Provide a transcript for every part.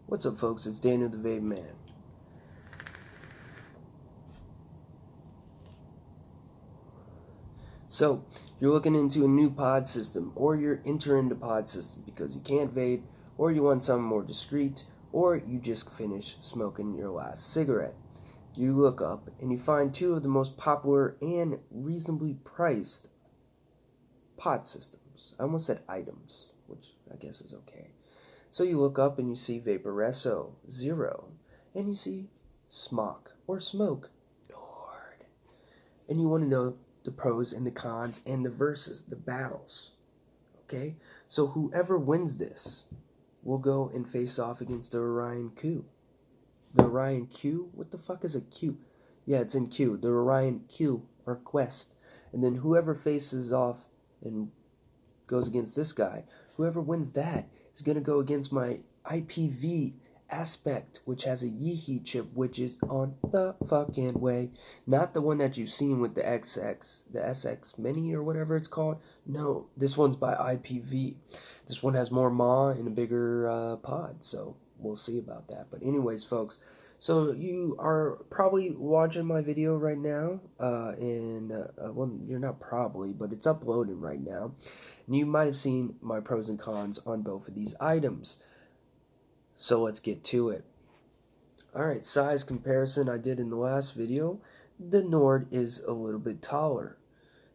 What's up, folks? It's DanielTheVapeMan. So, you're looking into a new pod system, or you're entering the pod system because you can't vape, or you want something more discreet, or you just finished smoking your last cigarette. You look up and you find two of the most popular and reasonably priced pod systems. I almost said items, which I guess is okay. So you look up and you see Vaporesso 0, and you see Smok or Smoke Nord. And you want to know the pros and the cons and the versus, the battles. Okay? So whoever wins this will go and face off against the Orion Q. The Orion Q? What the fuck is a Q? Yeah, it's in Q. The Orion Q or Quest. And then whoever faces off and goes against this guy, whoever wins that is going to go against my IPV Aspect, which has a Yeehee chip, which is on the fucking way. Not the one that you've seen with the SX Mini or whatever it's called. No, this one's by IPV. This one has more MAW and a bigger pod, so we'll see about that. But anyways, folks, so you are probably watching my video right now, well, you're not probably, but it's uploading right now. And you might have seen my pros and cons on both of these items. So let's get to it. Alright, size comparison I did in the last video. The Nord is a little bit taller.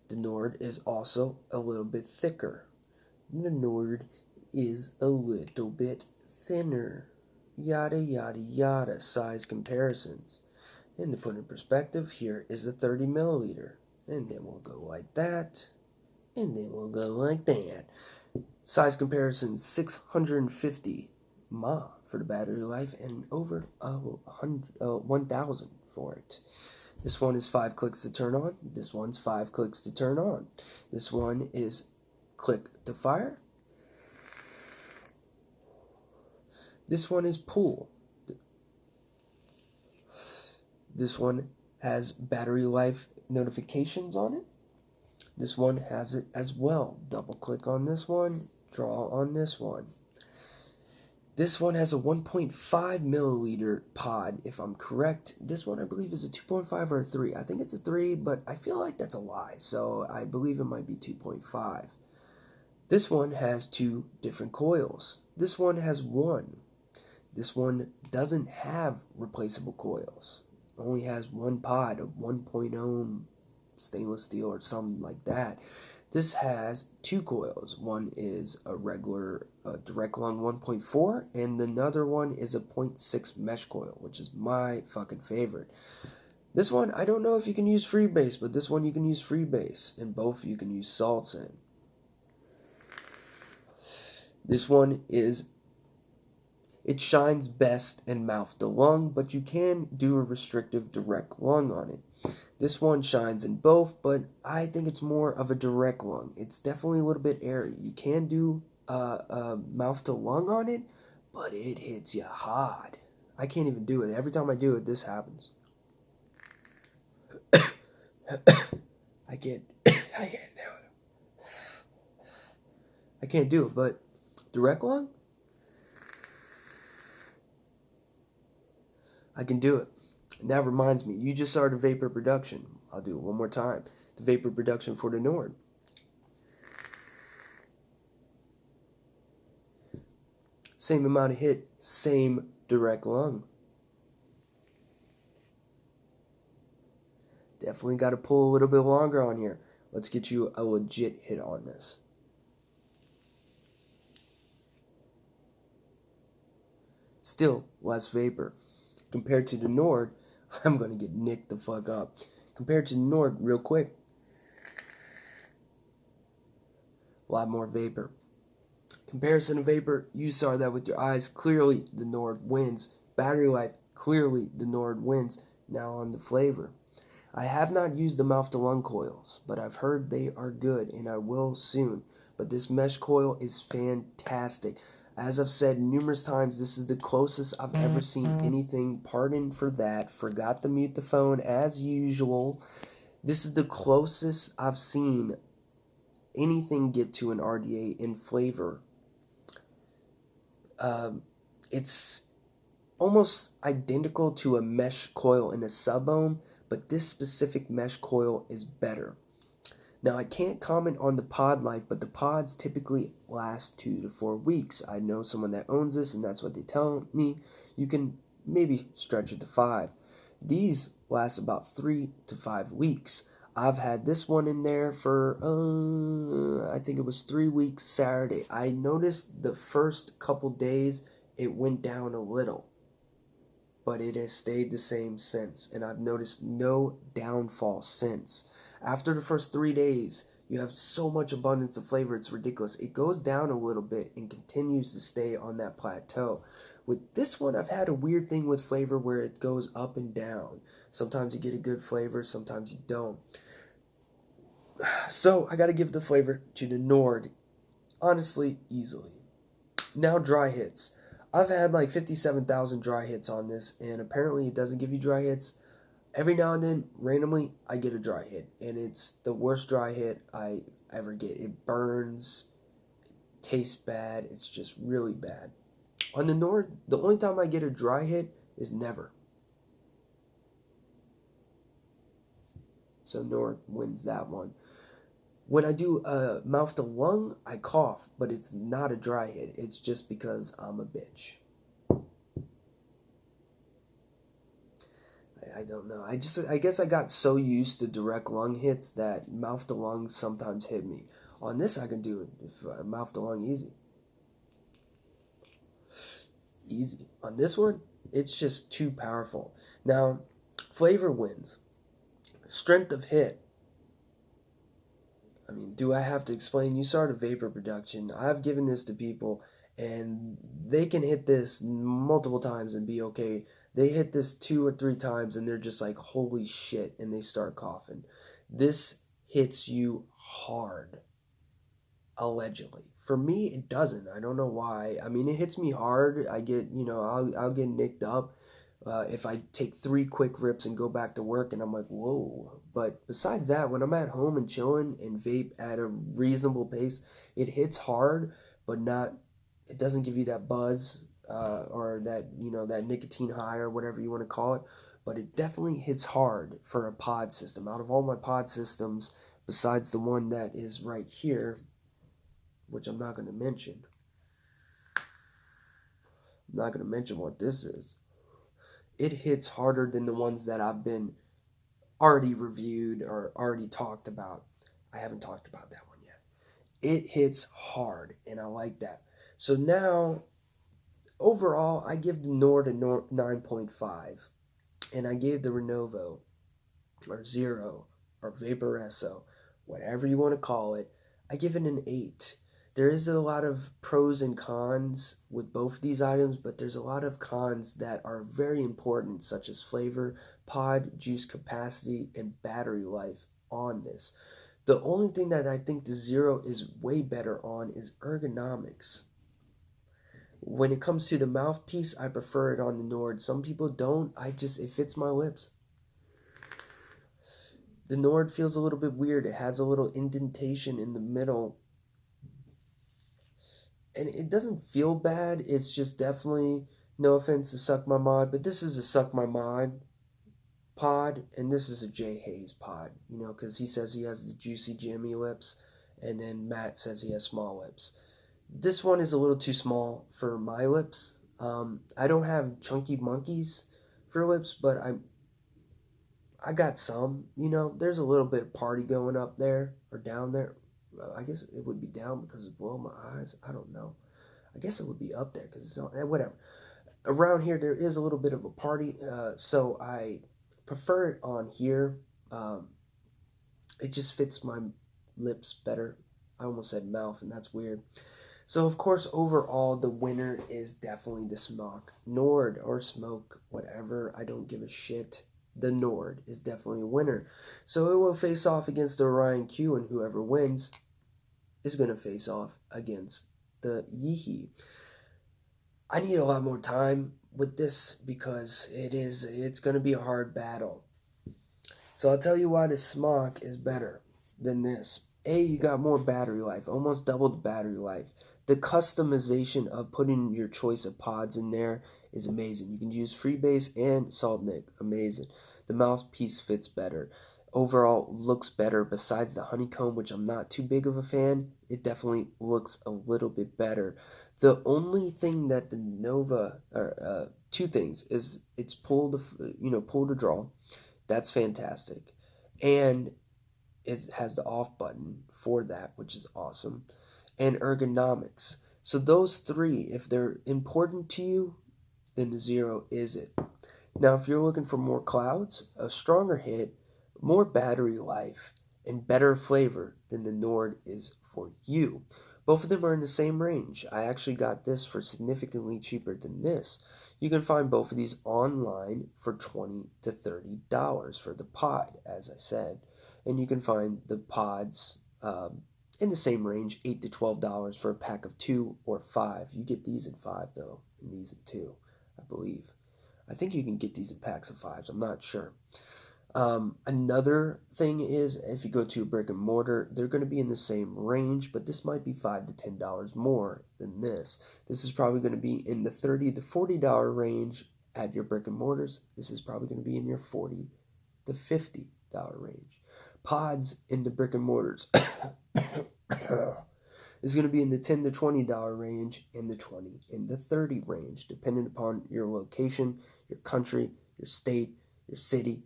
The Nord is also a little bit thicker. The Nord is a little bit thinner. Yada yada yada, size comparisons. And to put in perspective, here is a 30 milliliter. And then we'll go like that. And then we'll go like that. Size comparison, 650 mAh for the battery life and over 1,000 for it. This one is 5 clicks to turn on. This one's 5 clicks to turn on. This one is click to fire. This one is pull. This one has battery life notifications on it. This one has it as well. Double click on this one, draw on this one. This one has a 1.5 milliliter pod, if I'm correct. This one I believe is a 2.5 or a 3. I think it's a 3, but I feel like that's a lie, so I believe it might be 2.5. This one has 2 different coils. This one has 1. This one doesn't have replaceable coils. It only has 1 pod of 1.0 stainless steel or something like that. This has 2 coils. One is a regular direct lung 1.4, and another one is a 0.6 mesh coil, which is my fucking favorite. This one, I don't know if you can use freebase, but this one you can use freebase, and both you can use salts in. This one it shines best in mouth to lung, but you can do a restrictive direct lung on it. This one shines in both, but I think it's more of a direct lung. It's definitely a little bit airy. You can do mouth to lung on it, but it hits you hard. I can't even do it. Every time I do it, this happens. I can't do it. I can't do it, but direct lung, I can do it. And that reminds me, you just started vapor production. I'll do it one more time. The vapor production for the Nord. Same amount of hit, same direct lung. Definitely got to pull a little bit longer on here. Let's get you a legit hit on this. Still less vapor. Compared to the Nord, I'm going to get nicked the fuck up. Compared to the Nord, real quick, a lot more vapor. Comparison of vapor, you saw that with your eyes. Clearly, the Nord wins. Battery life, clearly, the Nord wins. Now on the flavor. I have not used the mouth-to-lung coils, but I've heard they are good, and I will soon. But this mesh coil is fantastic. As I've said numerous times, this is the closest I've ever seen anything. Pardon for that. Forgot to mute the phone as usual. This is the closest I've seen anything get to an RDA in flavor. It's almost identical to a mesh coil in a sub-ohm, but this specific mesh coil is better. Now, I can't comment on the pod life, but the pods typically last 2 to 4 weeks. I know someone that owns this, and that's what they tell me. You can maybe stretch it to 5. These last about 3 to 5 weeks. I've had this one in there for, I think it was 3 weeks Saturday. I noticed the first couple days it went down a little, but it has stayed the same since, and I've noticed no downfall since. After the first 3 days, you have so much abundance of flavor, it's ridiculous. It goes down a little bit and continues to stay on that plateau. With this one, I've had a weird thing with flavor where it goes up and down. Sometimes you get a good flavor, sometimes you don't. So, I gotta give the flavor to the Nord, honestly, easily. Now, dry hits. I've had like 57,000 dry hits on this, and apparently it doesn't give you dry hits. Every now and then, randomly, I get a dry hit, and it's the worst dry hit I ever get. It burns, it tastes bad, it's just really bad. On the Nord, the only time I get a dry hit is never. So Nord wins that one. When I do mouth to lung, I cough, but it's not a dry hit. It's just because I'm a bitch. I don't know. I guess I got so used to direct lung hits that mouth to lung sometimes hit me. On this, I can do it if mouth to lung easy. Easy. On this one, it's just too powerful. Now, flavor wins. Strength of hit. I mean, do I have to explain? You started vapor production. I've given this to people, and they can hit this multiple times and be okay. They hit this 2 or 3 times, and they're just like, holy shit, and they start coughing. This hits you hard, allegedly. For me, it doesn't. I don't know why. I mean, it hits me hard. I get, I'll get nicked up if I take 3 quick rips and go back to work, and I'm like, whoa. But besides that, when I'm at home and chilling and vape at a reasonable pace, it hits hard, but not, it doesn't give you that buzz or that, that nicotine high or whatever you want to call it. But it definitely hits hard for a pod system. Out of all my pod systems, besides the one that is right here, which I'm not going to mention. I'm not going to mention what this is. It hits harder than the ones that I've been already reviewed or already talked about. I haven't talked about that one yet. It hits hard, and I like that. So now, overall, I give the Nord a 9.5, and I gave the Renovo, or Zero, or Vaporesso, whatever you want to call it, I give it an 8. There is a lot of pros and cons with both these items, but there's a lot of cons that are very important, such as flavor, pod, juice capacity, and battery life on this. The only thing that I think the Zero is way better on is ergonomics. When it comes to the mouthpiece, I prefer it on the Nord. Some people don't. It fits my lips. The Nord feels a little bit weird. It has a little indentation in the middle. And it doesn't feel bad. It's just definitely, no offense to Suck My Mod, but this is a Suck My Mod pod, and this is a Jay Hayes pod, because he says he has the juicy, jammy lips, and then Matt says he has small lips. This one is a little too small for my lips. I don't have chunky monkeys for lips, but I got some, there's a little bit of party going up there, or down there. I guess it would be down because it's below my eyes. I don't know. I guess it would be up there because it's not, whatever. Around here, there is a little bit of a party, so I prefer it on here. It just fits my lips better. I almost said mouth, and that's weird. So, of course, overall, the winner is definitely the Smok. Nord or Smok, whatever. I don't give a shit. The Nord is definitely a winner. So it will face off against the Orion Q, and whoever wins is going to face off against the Yeehee. I need a lot more time with this because it's going to be a hard battle. So I'll tell you why the Smok is better than this. A, you got more battery life, almost double the battery life. The customization of putting your choice of pods in there is amazing. You can use freebase and salt nic. Amazing. The mouthpiece fits better. Overall, looks better. Besides the honeycomb, which I'm not too big of a fan, it definitely looks a little bit better. The only thing that the Nova, or two things, is it's pull to draw. That's fantastic, and it has the off button for that, which is awesome, and ergonomics. So those three, if they're important to you, then the Zero is it. Now, if you're looking for more clouds, a stronger hit, more battery life, and better flavor, then the Nord is for you. Both of them are in the same range. I actually got this for significantly cheaper than this. You can find both of these online for $20 to $30 for the pod, as I said. And you can find the pods in the same range, $8 to $12 for a pack of 2 or 5. You get these in 5, though, and these in 2, I believe. I think you can get these in packs of 5s. I'm not sure. Another thing is, if you go to a brick and mortar, they're going to be in the same range, but this might be $5 to $10 more than this. This is probably going to be in the $30 to $40 range at your brick and mortars. This is probably going to be in your $40 to $50 range. Pods in the brick and mortars is going to be in the $10 to $20 range, in the $20 in the $30 range, depending upon your location, your country, your state, your city,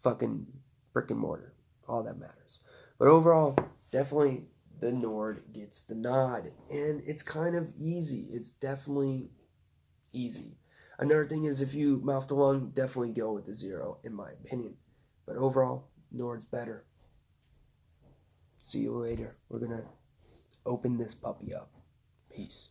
fucking brick and mortar. All that matters. But overall, definitely the Nord gets the nod. And it's kind of easy. It's definitely easy. Another thing is, if you mouth to lung, definitely go with the Zero, in my opinion. But overall, Nord's better. See you later. We're going to open this puppy up. Peace.